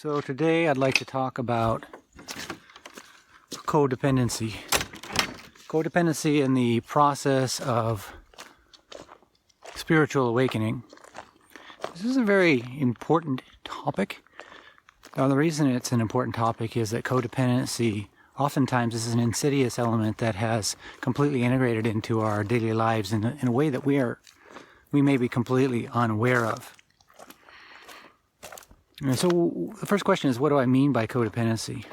So today I'd like to talk about codependency. Codependency in the process of spiritual awakening. This is a very important topic. Now, the reason it's an important topic is that codependency oftentimes is an insidious element that has completely integrated into our daily lives in a way that we may be completely unaware of. And so the first question is, what do I mean by codependency?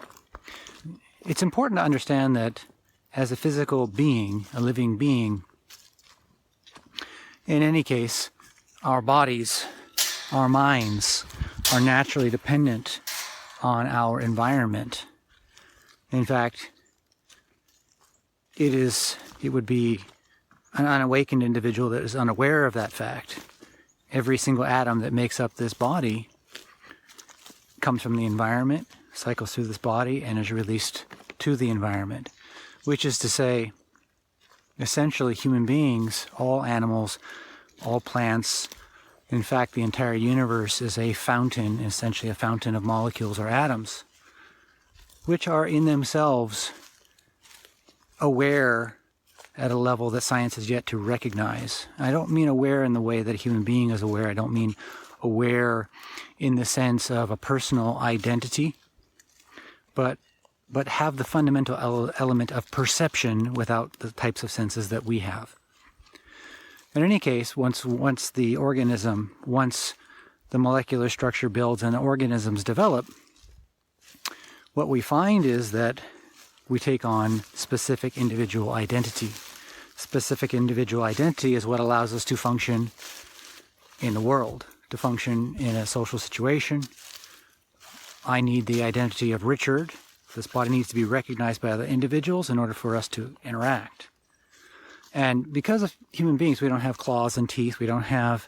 It's important to understand that as a physical being, a living being, in any case, our bodies, our minds are naturally dependent on our environment. In fact, it would be an unawakened individual that is unaware of that fact. Every single atom that makes up this body comes from the environment, cycles through this body, and is released to the environment. Which is to say, essentially human beings, all animals, all plants, in fact the entire universe is a fountain, essentially a fountain of molecules or atoms, which are in themselves aware at a level that science has yet to recognize. I don't mean aware in the way that a human being is aware. I don't mean aware in the sense of a personal identity, but have the fundamental element of perception without the types of senses that we have. In any case, once the molecular structure builds and the organisms develop, what we find is that we take on specific individual identity. Specific individual identity is what allows us to function in the world, to function in a social situation. I need the identity of Richard. This body needs to be recognized by other individuals in order for us to interact. And because of human beings, we don't have claws and teeth, we don't have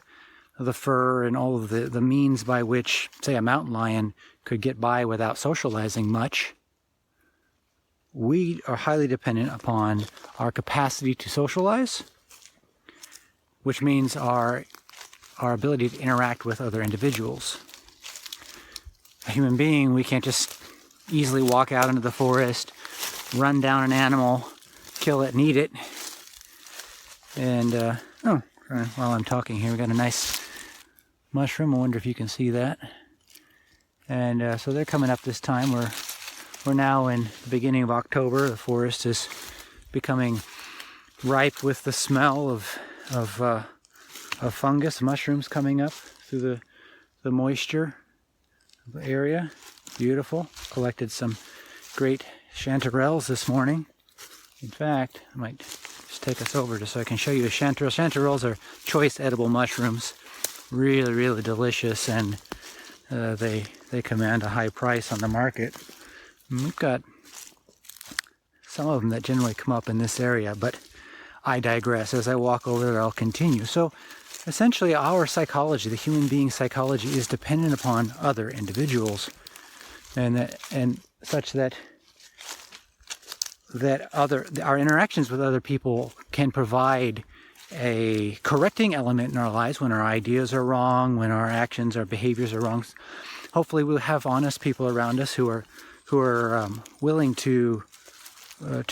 the fur and all of the means by which, say, a mountain lion could get by without socializing much. We are highly dependent upon our capacity to socialize, which means our ability to interact with other individuals. A human being, we can't just easily walk out into the forest, run down an animal, kill it and eat it. And, while I'm talking here, we got a nice mushroom. I wonder if you can see that. And so they're coming up this time. We're now in the beginning of October. The forest is becoming ripe with the smell of fungus, mushrooms coming up through the moisture of the area. Beautiful. Collected some great chanterelles this morning. In fact, I might just take us over just so I can show you a chanterelle. Chanterelles are choice edible mushrooms. Really, really delicious, and they command a high price on the market. And we've got some of them that generally come up in this area, but I digress. As I walk over there, I'll continue. So essentially our psychology, the human being psychology, is dependent upon other individuals, and such that our interactions with other people can provide a correcting element in our lives when our ideas are wrong, when our actions, our behaviors are wrong. Hopefully we'll have honest people around us who are willing to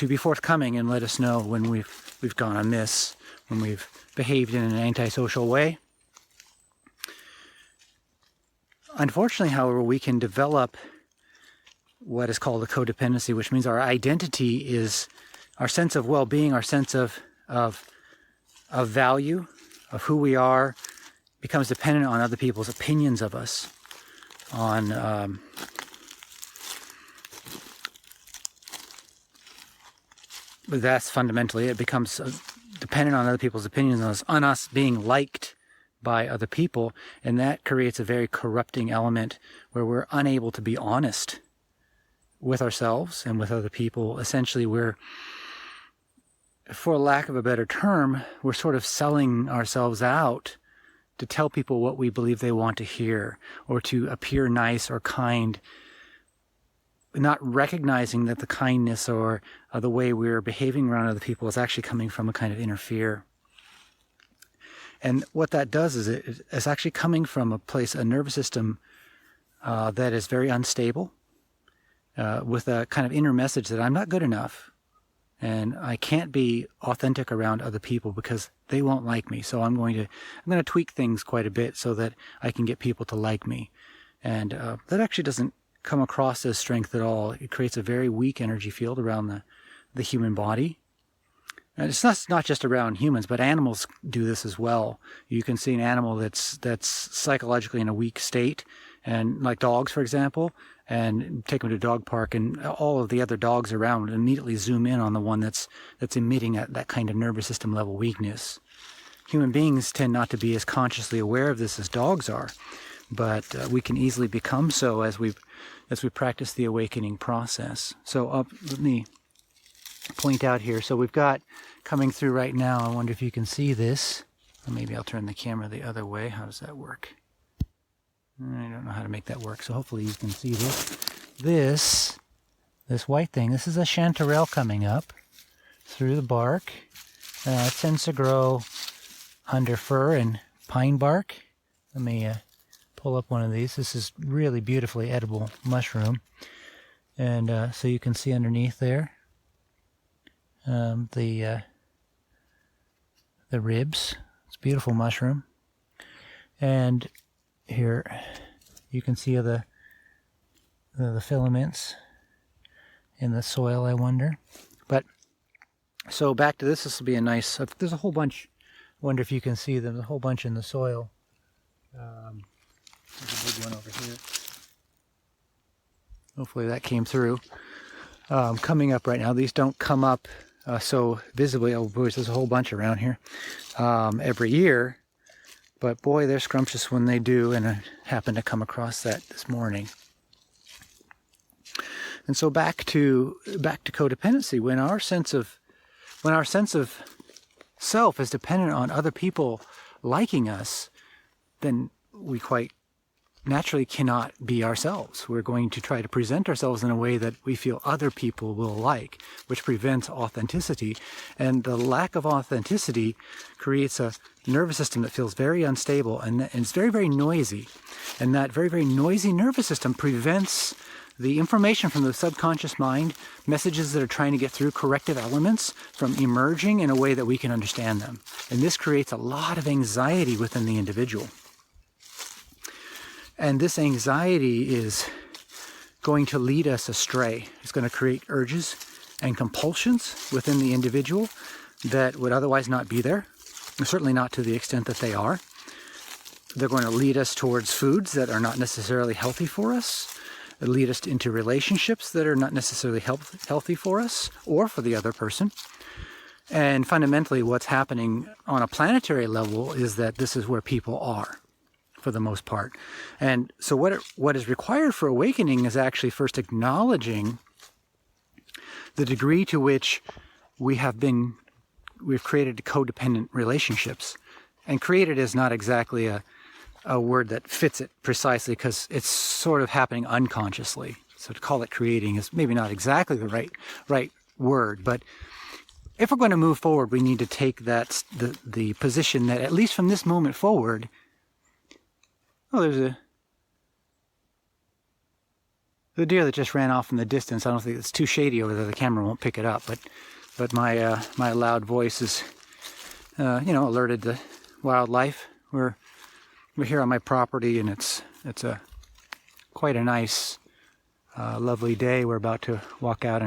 be forthcoming and let us know when we've gone amiss, when we've behaved in an antisocial way. Unfortunately, however, we can develop what is called a codependency, which means our identity is our sense of well-being, our sense of value, of who we are, becomes dependent on other people's opinions of us, on that's fundamentally it. Becomes dependent on other people's opinions on us being liked by other people, and that creates a very corrupting element where we're unable to be honest with ourselves and with other people. Essentially, for lack of a better term, we're sort of selling ourselves out to tell people what we believe they want to hear, or to appear nice or kind, not recognizing that the kindness or the way we're behaving around other people is actually coming from a kind of inner fear. And what that does is it's actually coming from a nervous system that is very unstable, with a kind of inner message that I'm not good enough, and I can't be authentic around other people because they won't like me. So I'm going to tweak things quite a bit so that I can get people to like me. And that actually doesn't come across as strength at all. It creates a very weak energy field around the human body. And it's not just around humans, but animals do this as well. You can see an animal that's psychologically in a weak state, and like dogs, for example, and take them to a dog park, and all of the other dogs around immediately zoom in on the one that's emitting that kind of nervous system level weakness. Human beings tend not to be as consciously aware of this as dogs are, but we can easily become so as we practice the awakening process. So let me point out here. So we've got coming through right now, I wonder if you can see this. Or maybe I'll turn the camera the other way. How does that work? I don't know how to make that work, so hopefully you can see this. This white thing, this is a chanterelle coming up through the bark. It tends to grow under fir and pine bark. Let me pull up one of these. This is really beautifully edible mushroom. And so you can see underneath there the ribs. It's a beautiful mushroom. And here you can see the filaments in the soil, I wonder. But so back to this. This will be a nice, there's a whole bunch. I wonder if you can see them. There's a whole bunch in the soil. There's a big one over here. Hopefully that came through. Coming up right now. These don't come up so visibly. Oh boy, there's a whole bunch around here every year. But boy, they're scrumptious when they do, and I happened to come across that this morning. And so back to codependency. When our sense of self is dependent on other people liking us, then we quite naturally cannot be ourselves. We're going to try to present ourselves in a way that we feel other people will like, which prevents authenticity. And the lack of authenticity creates a nervous system that feels very unstable, and it's very, very noisy. And that very, very noisy nervous system prevents the information from the subconscious mind, messages that are trying to get through, corrective elements, from emerging in a way that we can understand them. And this creates a lot of anxiety within the individual. And this anxiety is going to lead us astray. It's going to create urges and compulsions within the individual that would otherwise not be there, certainly not to the extent that they are. They're going to lead us towards foods that are not necessarily healthy for us, lead us into relationships that are not necessarily healthy for us or for the other person. And fundamentally, what's happening on a planetary level is that this is where people are, for the most part. And so what is required for awakening is actually first acknowledging the degree to which we've created codependent relationships. And created is not exactly a word that fits it precisely, because it's sort of happening unconsciously. So to call it creating is maybe not exactly the right word, but if we're going to move forward, we need to take the position that, at least from this moment forward, there's the deer that just ran off in the distance. I don't think it's too shady over there. The camera won't pick it up, but my loud voice is alerted the wildlife. We're here on my property, and it's quite a nice, lovely day. We're about to walk out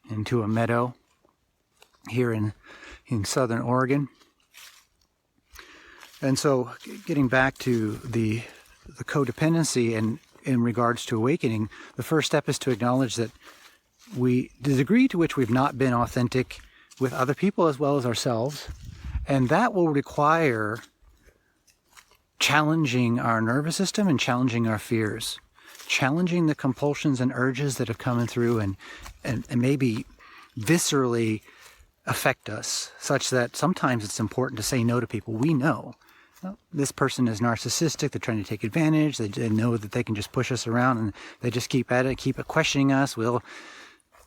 into a meadow here in southern Oregon. And so, getting back to the codependency and in regards to awakening, the first step is to acknowledge that the degree to which we've not been authentic with other people as well as ourselves, and that will require challenging our nervous system and challenging our fears, challenging the compulsions and urges that have come through and maybe viscerally affect us, such that sometimes it's important to say no to people. We know this person is narcissistic, they're trying to take advantage, they know that they can just push us around, and they just keep at it, keep questioning us. We'll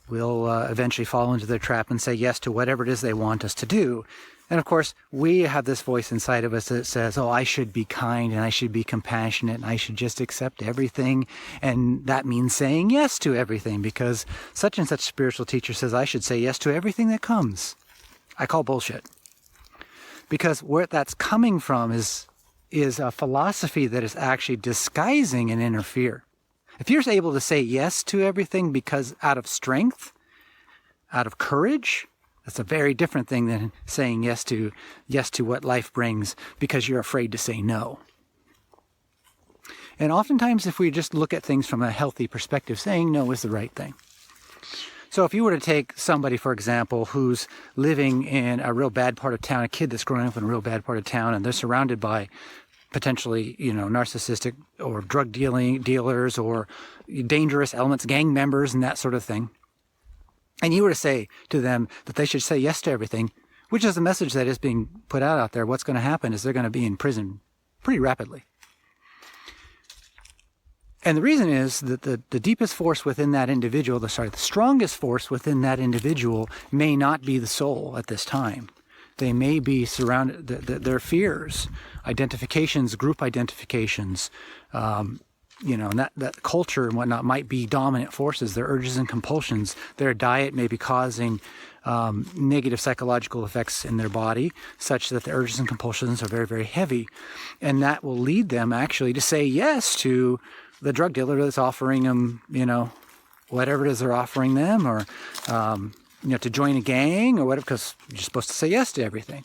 eventually fall into their trap and say yes to whatever it is they want us to do. And of course, we have this voice inside of us that says, oh, I should be kind and I should be compassionate and I should just accept everything. And that means saying yes to everything because such and such spiritual teacher says I should say yes to everything that comes. I call bullshit. Because where that's coming from is a philosophy that is actually disguising an inner fear. If you're able to say yes to everything because out of strength, out of courage, that's a very different thing than saying yes to what life brings because you're afraid to say no. And oftentimes, if we just look at things from a healthy perspective, saying no is the right thing. So if you were to take somebody, for example, who's living in a real bad part of town, a kid that's growing up in a real bad part of town, and they're surrounded by potentially, narcissistic or drug dealers or dangerous elements, gang members and that sort of thing. And you were to say to them that they should say yes to everything, which is the message that is being put out there. What's going to happen is they're going to be in prison pretty rapidly. And the reason is that the deepest force within that individual, the strongest force within that individual may not be the soul at this time. They may be surrounded, their fears, identifications, group identifications, and that culture and whatnot might be dominant forces, their urges and compulsions. Their diet may be causing negative psychological effects in their body, such that the urges and compulsions are very, very heavy. And that will lead them actually to say yes to the drug dealer that's offering them, whatever it is they're offering them, or, to join a gang or whatever, because you're supposed to say yes to everything.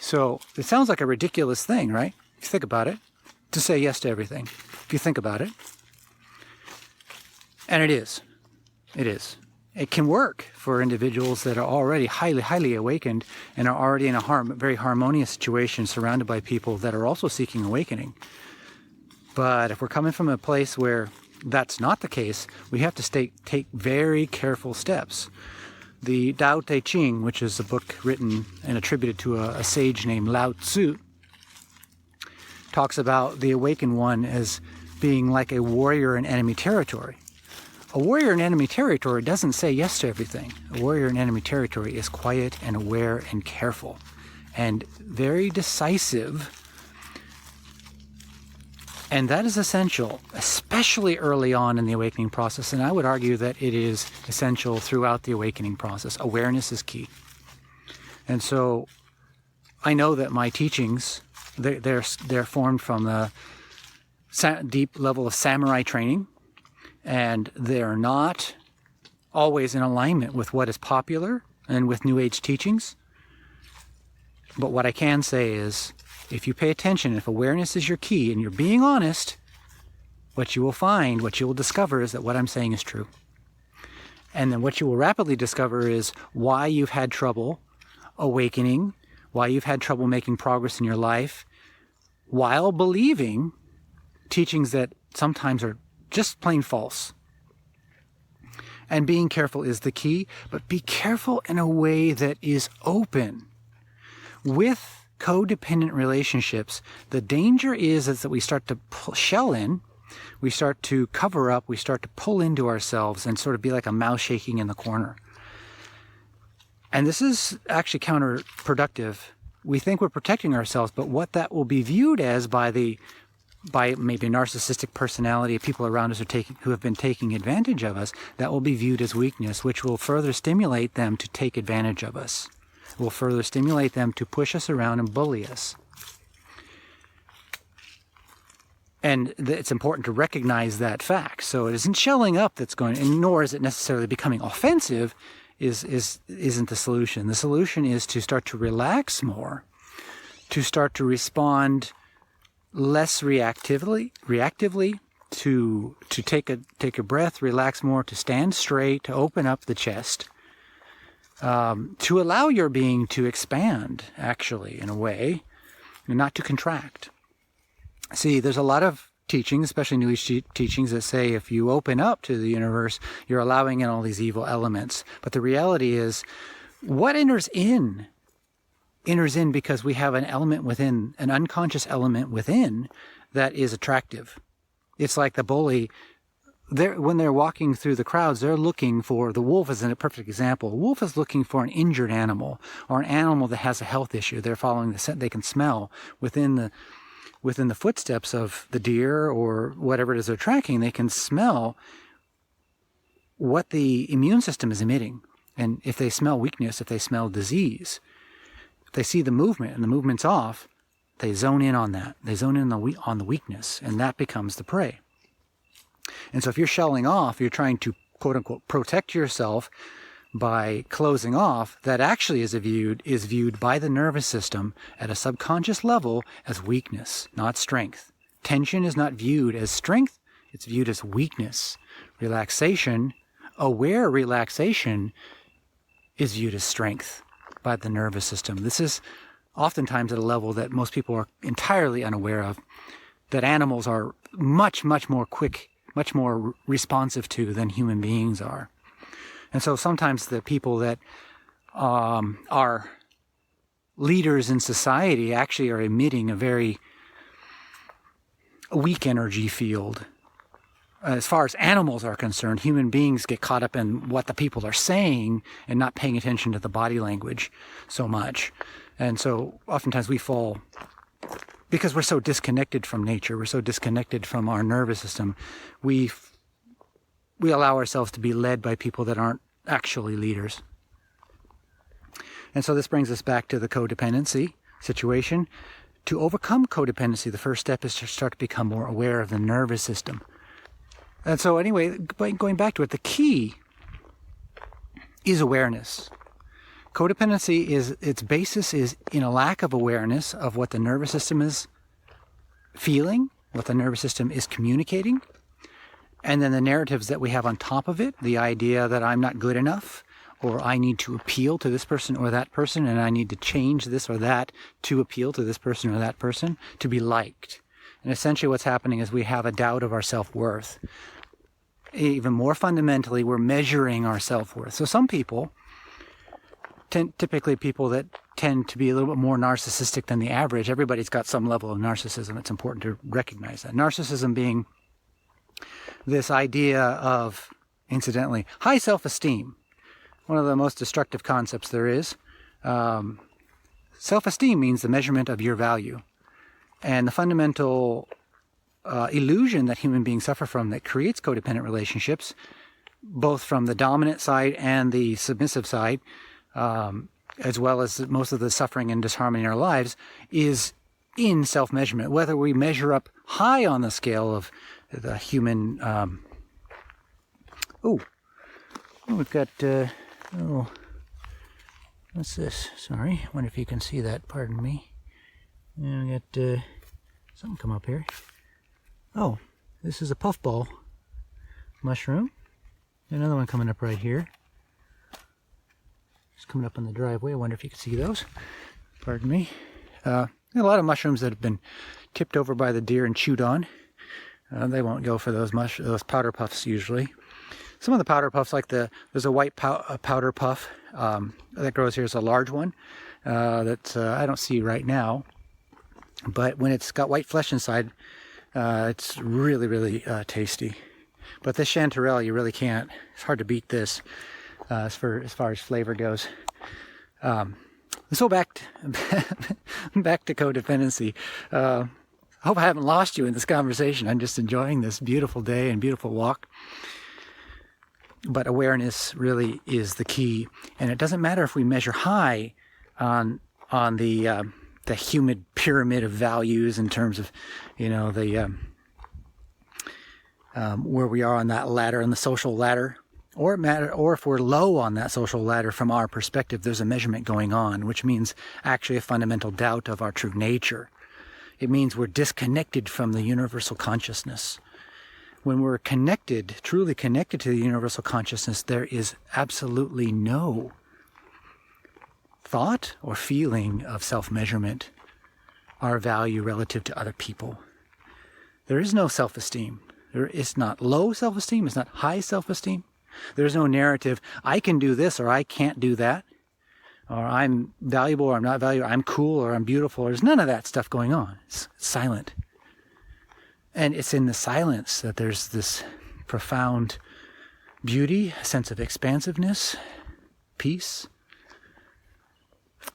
So it sounds like a ridiculous thing, right? If you think about it, to say yes to everything. If you think about it. And it is. It is. It can work for individuals that are already highly, highly awakened and are already in a very harmonious situation surrounded by people that are also seeking awakening. But if we're coming from a place where that's not the case, we have to take very careful steps. The Daodejing, which is a book written and attributed to a sage named Lao Tzu, talks about the awakened one as being like a warrior in enemy territory. A warrior in enemy territory doesn't say yes to everything. A warrior in enemy territory is quiet and aware and careful and very decisive. And that is essential, especially early on in the awakening process. And I would argue that it is essential throughout the awakening process. Awareness is key. And so I know that my teachings, they're formed from the deep level of samurai training, and they're not always in alignment with what is popular and with New Age teachings. But what I can say is, if you pay attention, if awareness is your key and you're being honest, what you will find, what you will discover is that what I'm saying is true. And then what you will rapidly discover is why you've had trouble awakening, why you've had trouble making progress in your life, while believing teachings that sometimes are just plain false. And being careful is the key, but be careful in a way that is open. With codependent relationships, the danger is that we start to shell in, we start to cover up, we start to pull into ourselves and sort of be like a mouse shaking in the corner. And this is actually counterproductive. We think we're protecting ourselves, but what that will be viewed as by maybe narcissistic personality, people around us who have been taking advantage of us, that will be viewed as weakness, which will further stimulate them to take advantage of us. Will further stimulate them to push us around and bully us. And it's important to recognize that fact. So it isn't shelling up that's going, and nor is it necessarily becoming offensive, isn't the solution. The solution is to start to relax more, to start to respond less reactively, to take a breath, relax more, to stand straight, to open up the chest. To allow your being to expand, actually, in a way, and not to contract. See, there's a lot of teachings, especially New Age teachings, that say if you open up to the universe, you're allowing in all these evil elements. But the reality is, what enters in because we have an element within, an unconscious element within, that is attractive. It's like the bully when they're walking through the crowds, they're looking for, the wolf is a perfect example. A wolf is looking for an injured animal or an animal that has a health issue. They're following the scent. They can smell within the footsteps of the deer or whatever it is they're tracking. They can smell what the immune system is emitting. And if they smell weakness, if they smell disease, if they see the movement and the movement's off, they zone in on that. They zone in on the weakness, and that becomes the prey. And so if you're shelling off, you're trying to, quote unquote, protect yourself by closing off, that actually is viewed by the nervous system at a subconscious level as weakness, not strength. Tension is not viewed as strength, it's viewed as weakness. Relaxation, aware relaxation, is viewed as strength by the nervous system. This is oftentimes at a level that most people are entirely unaware of, that animals are much, much more quick, much more responsive to than human beings are. And so sometimes the people that are leaders in society actually are emitting a very weak energy field. As far as animals are concerned, human beings get caught up in what the people are saying and not paying attention to the body language so much. And so oftentimes we fall, because we're so disconnected from nature, we're so disconnected from our nervous system, we allow ourselves to be led by people that aren't actually leaders. And so this brings us back to the codependency situation. To overcome codependency, the first step is to start to become more aware of the nervous system. And so anyway, going back to it, the key is awareness. Codependency its basis is in a lack of awareness of what the nervous system is feeling, what the nervous system is communicating, and then the narratives that we have on top of it, the idea that I'm not good enough, or I need to appeal to this person or that person, and I need to change this or that to appeal to this person or that person, to be liked. And essentially what's happening is we have a doubt of our self-worth. Even more fundamentally, we're measuring our self-worth. So some people, typically people that tend to be a little bit more narcissistic than the average, everybody's got some level of narcissism. It's important to recognize that. Narcissism being this idea of, incidentally, high self-esteem. One of the most destructive concepts there is. Self-esteem means the measurement of your value. And the fundamental illusion that human beings suffer from that creates codependent relationships, both from the dominant side and the submissive side, as well as most of the suffering and disharmony in our lives, is in self-measurement. Whether we measure up high on the scale of the human... we've got... what's this? Sorry, I wonder if you can see that. Pardon me. And we got something come up here. Oh, this is a puffball mushroom. Another one coming up right here. It's coming up on the driveway. I wonder if you can see those. Pardon me. A lot of mushrooms that have been tipped over by the deer and chewed on. They won't go for those powder puffs usually. Some of the powder puffs, like there's a white powder puff that grows here. Is a large one that I don't see right now. But when it's got white flesh inside, it's really, really tasty. But this Chanterelle, you really can't. It's hard to beat this as far as flavor goes. So back to codependency. I hope I haven't lost you in this conversation. I'm just enjoying this beautiful day and beautiful walk. But awareness really is the key. And it doesn't matter if we measure high on the human pyramid of values in terms of, where we are on that ladder, on the social ladder, or if we're low on that social ladder from our perspective, there's a measurement going on, which means actually a fundamental doubt of our true nature. It means we're disconnected from the universal consciousness. When we're connected, truly connected to the universal consciousness, there is absolutely no thought or feeling of self-measurement, our value relative to other people. There is no self-esteem. There is not low self-esteem. It's not high self-esteem. There's no narrative, I can do this or I can't do that, or I'm valuable or I'm not valuable, I'm cool or I'm beautiful. There's none of that stuff going on. It's silent. And it's in the silence that there's this profound beauty, a sense of expansiveness, peace.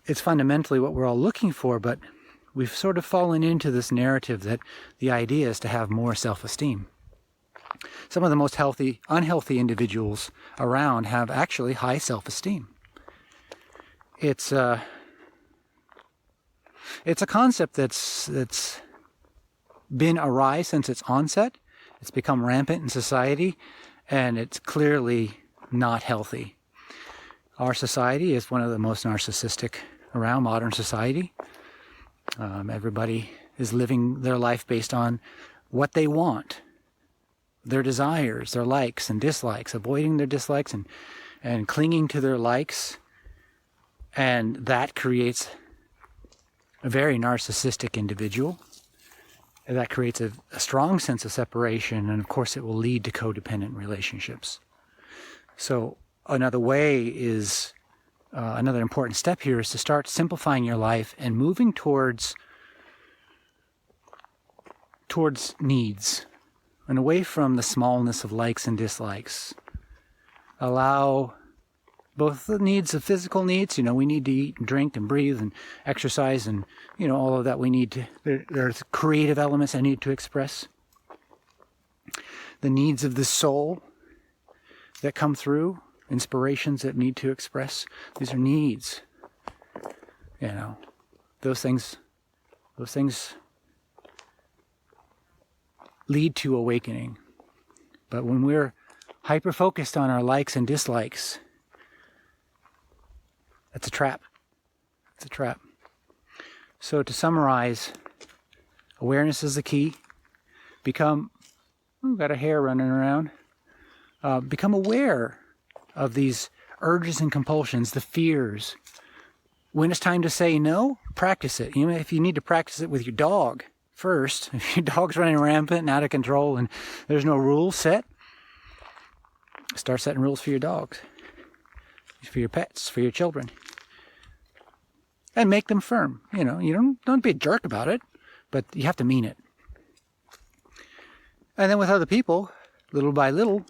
It's fundamentally what we're all looking for, but we've sort of fallen into this narrative that the idea is to have more self-esteem. Some of the most unhealthy individuals around have actually high self-esteem. It's a concept that's been awry since its onset. It's become rampant in society, and it's clearly not healthy. Our society is one of the most narcissistic around, modern society. Everybody is living their life based on what they want, their desires, their likes and dislikes, avoiding their dislikes and clinging to their likes. And that creates a very narcissistic individual. That creates a strong sense of separation, and of course it will lead to codependent relationships. So another way is, another important step here is to start simplifying your life and moving towards needs and away from the smallness of likes and dislikes. Allow both the needs of physical needs, we need to eat and drink and breathe and exercise and, all of that we need to, there's creative elements I need to express. The needs of the soul that come through, inspirations that need to express, these are needs. Those things lead to awakening. But when we're hyper-focused on our likes and dislikes, it's a trap. It's a trap. So to summarize, awareness is the key. Got a hair running around. Become aware of these urges and compulsions, the fears. When it's time to say no, practice it. If you need to practice it with your dog first, if your dog's running rampant and out of control and there's no rules set, start setting rules for your dogs, for your pets, for your children. And make them firm. You don't be a jerk about it, but you have to mean it. And then with other people, little by little,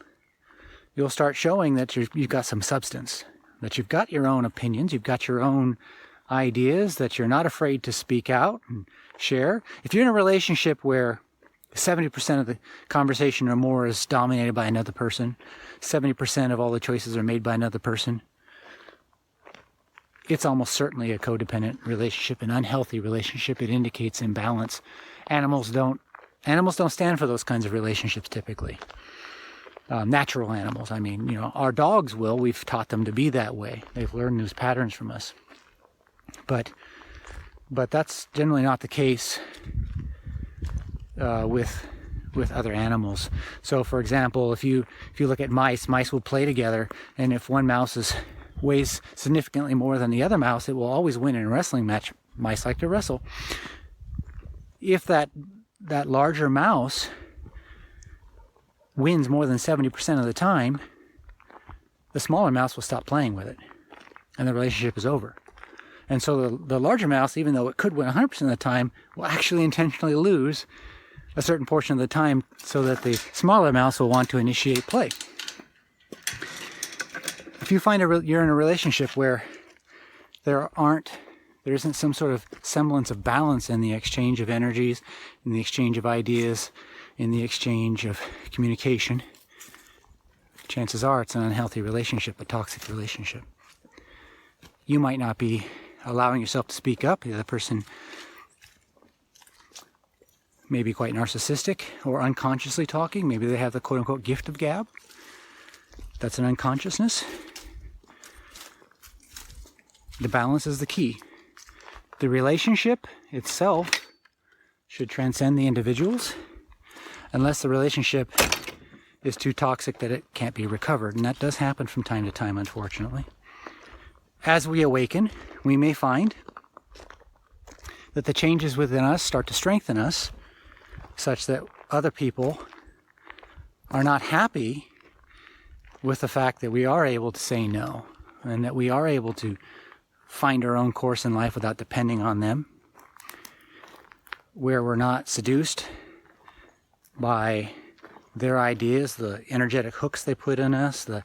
you'll start showing that you've got some substance, that you've got your own opinions, you've got your own ideas, that you're not afraid to speak out and share. If you're in a relationship where 70% of the conversation or more is dominated by another person, 70% of all the choices are made by another person, it's almost certainly a codependent relationship, an unhealthy relationship. It indicates imbalance. Animals don't stand for those kinds of relationships typically. Natural animals, our dogs will. We've taught them to be that way. They've learned those patterns from us. But that's generally not the case with other animals. So, for example, if you look at mice will play together, and if one mouse weighs significantly more than the other mouse, it will always win in a wrestling match. Mice like to wrestle. If that larger mouse wins more than 70% of the time, the smaller mouse will stop playing with it, and the relationship is over. And so the larger mouse, even though it could win 100% of the time, will actually intentionally lose a certain portion of the time so that the smaller mouse will want to initiate play. If you find you're in a relationship where there isn't some sort of semblance of balance in the exchange of energies, in the exchange of ideas, in the exchange of communication, chances are it's an unhealthy relationship, a toxic relationship. You might not be allowing yourself to speak up. The other person may be quite narcissistic or unconsciously talking. Maybe they have the quote-unquote gift of gab. That's an unconsciousness. The balance is the key. The relationship itself should transcend the individuals, unless the relationship is too toxic that it can't be recovered. And that does happen from time to time, unfortunately. As we awaken, we may find that the changes within us start to strengthen us, such that other people are not happy with the fact that we are able to say no, and that we are able to find our own course in life without depending on them, where we're not seduced by their ideas, the energetic hooks they put in us, the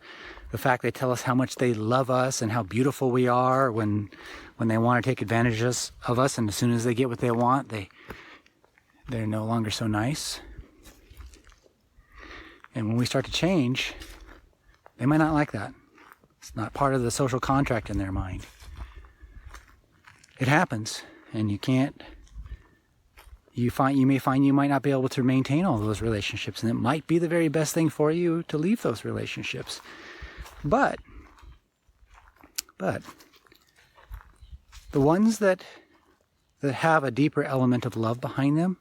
fact they tell us how much they love us and how beautiful we are when they want to take advantage of us, and as soon as they get what they want, they're no longer so nice. And when we start to change, they might not like that. It's not part of the social contract in their mind. It happens, and you may find you might not be able to maintain all those relationships, and it might be the very best thing for you to leave those relationships. But the ones that have a deeper element of love behind them,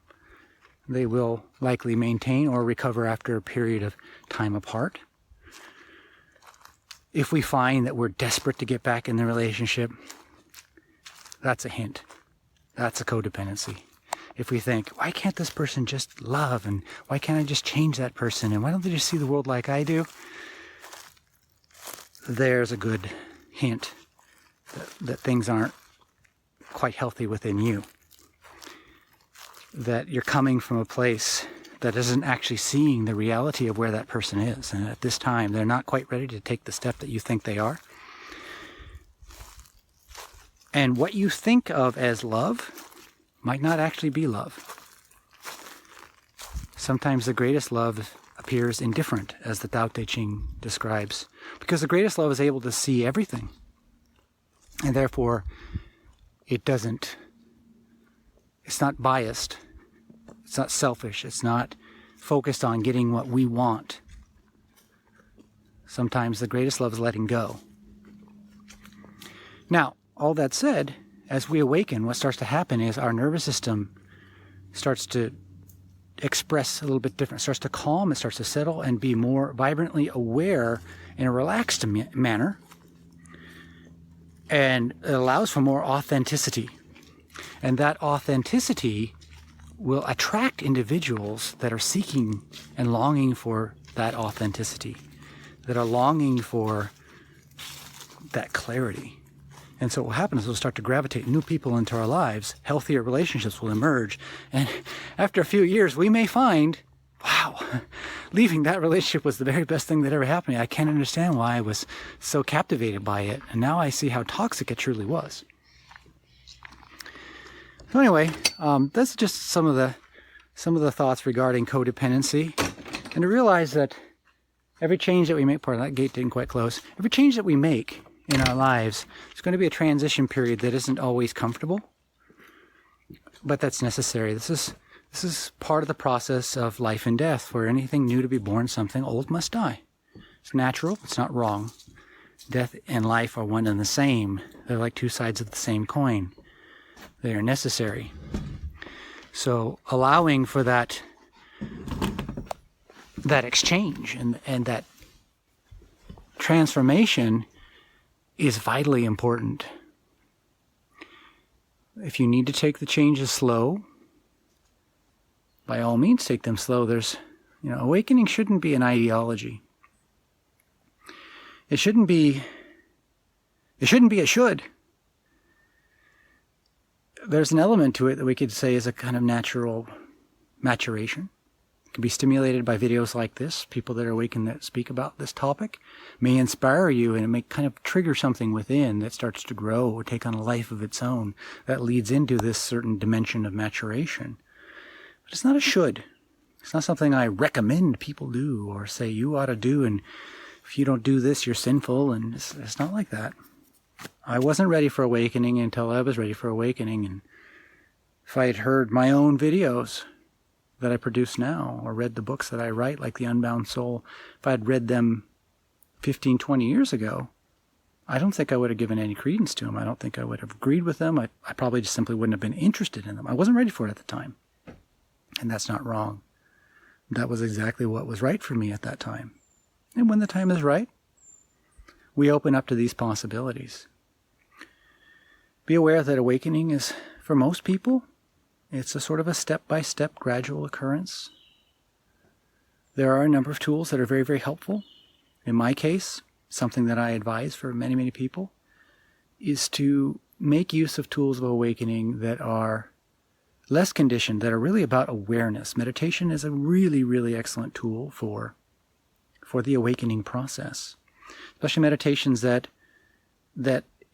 they will likely maintain or recover after a period of time apart. If we find that we're desperate to get back in the relationship, that's a hint. That's a codependency. If we think, why can't this person just love, and why can't I just change that person, and why don't they just see the world like I do? There's a good hint that things aren't quite healthy within you. That you're coming from a place that isn't actually seeing the reality of where that person is. And at this time, they're not quite ready to take the step that you think they are. And what you think of as love might not actually be love. Sometimes the greatest love appears indifferent, as the Daodejing describes, because the greatest love is able to see everything. And therefore, it's not biased. It's not selfish. It's not focused on getting what we want. Sometimes the greatest love is letting go. Now, all that said, as we awaken, what starts to happen is our nervous system starts to express a little bit different. It starts to calm, it starts to settle, and be more vibrantly aware in a relaxed manner. And it allows for more authenticity. And that authenticity will attract individuals that are seeking and longing for that authenticity, that are longing for that clarity. And so what will happen is we'll start to gravitate new people into our lives, healthier relationships will emerge, and after a few years we may find, wow, leaving that relationship was the very best thing that ever happened to me. I can't understand why I was so captivated by it, and now I see how toxic it truly was. So anyway, that's just some of the thoughts regarding codependency, and to realize that every change that we make, pardon, that gate didn't quite close, every change that we make in our lives, it's going to be a transition period that isn't always comfortable, but that's necessary. This is part of the process of life and death. For anything new to be born, something old must die. It's natural, it's not wrong. Death and life are one and the same. They're like two sides of the same coin. They are necessary. So allowing for that exchange and that transformation is vitally important. If you need to take the changes slow, by all means take them slow. Awakening shouldn't be an ideology. It shouldn't be a should. There's an element to it that we could say is a kind of natural maturation. It can be stimulated by videos like this. People that are awakened that speak about this topic may inspire you, and it may kind of trigger something within that starts to grow or take on a life of its own that leads into this certain dimension of maturation. But it's not a should. It's not something I recommend people do or say you ought to do, and if you don't do this, you're sinful, and it's not like that. I wasn't ready for awakening until I was ready for awakening, and if I had heard my own videos that I produce now, or read the books that I write, like The Unbound Soul, if I had read them 15, 20 years ago, I don't think I would have given any credence to them. I don't think I would have agreed with them. I probably just simply wouldn't have been interested in them. I wasn't ready for it at the time. And that's not wrong. That was exactly what was right for me at that time. And when the time is right, we open up to these possibilities. Be aware that awakening is, for most people, it's a sort of a step-by-step gradual occurrence. There are a number of tools that are very, very helpful. In my case, something that I advise for many, many people is to make use of tools of awakening that are less conditioned, that are really about awareness. Meditation is a really, really excellent tool for the awakening process, especially meditations that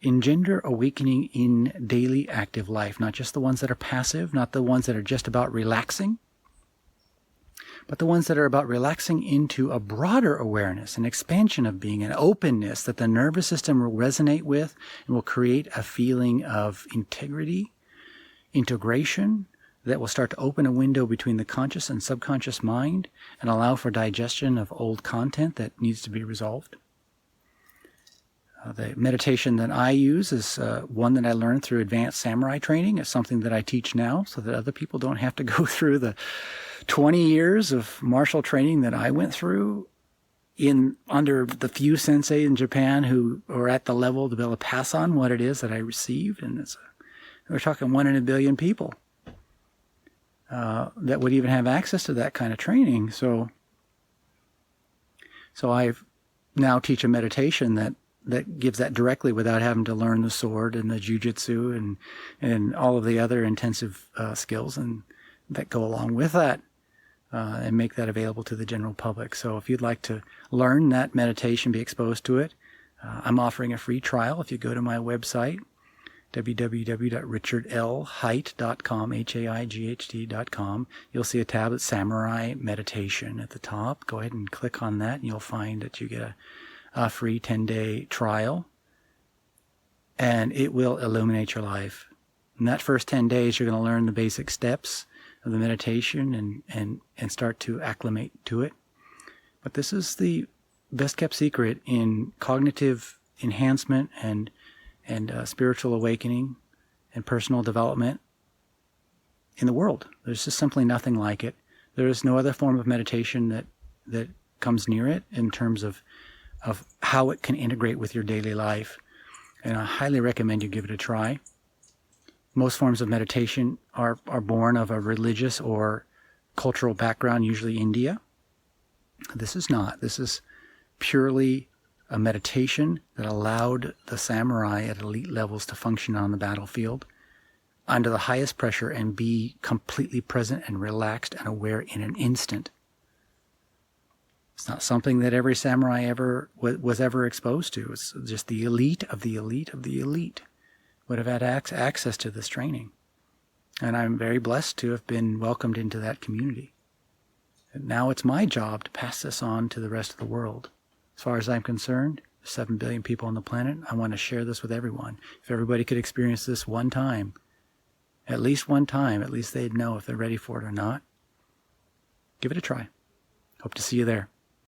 engender awakening in daily active life, not just the ones that are passive, not the ones that are just about relaxing, but the ones that are about relaxing into a broader awareness, an expansion of being, an openness that the nervous system will resonate with and will create a feeling of integrity, integration, that will start to open a window between the conscious and subconscious mind and allow for digestion of old content that needs to be resolved. The meditation that I use is one that I learned through advanced samurai training. It's something that I teach now so that other people don't have to go through the 20 years of martial training that I went through under the few sensei in Japan who are at the level to be able to pass on what it is that I received. And we're talking 1 in a billion people that would even have access to that kind of training. So I now teach a meditation that gives that directly without having to learn the sword and the jujitsu and all of the other intensive skills and that go along with that, and make that available to the general public. So if you'd like to learn that meditation, be exposed to it, I'm offering a free trial. If you go to my website, www.richardlhaight.com, HAIGHT.com, you'll see a tab that's Samurai Meditation at the top. Go ahead and click on that, and you'll find that you get a free 10-day trial, and it will illuminate your life. In that first 10 days, you're going to learn the basic steps of the meditation and start to acclimate to it. But this is the best kept secret in cognitive enhancement and spiritual awakening and personal development in the world. There's just simply nothing like it. There is no other form of meditation that comes near it in terms of how it can integrate with your daily life. And I highly recommend you give it a try. Most forms of meditation are born of a religious or cultural background, usually India. This is not. This is purely a meditation that allowed the samurai at elite levels to function on the battlefield under the highest pressure and be completely present and relaxed and aware in an instant. It's not something that every samurai was ever exposed to. It's just the elite of the elite of the elite would have had access to this training. And I'm very blessed to have been welcomed into that community. And now it's my job to pass this on to the rest of the world. As far as I'm concerned, 7 billion people on the planet, I want to share this with everyone. If everybody could experience this one time, at least they'd know if they're ready for it or not. Give it a try. Hope to see you there.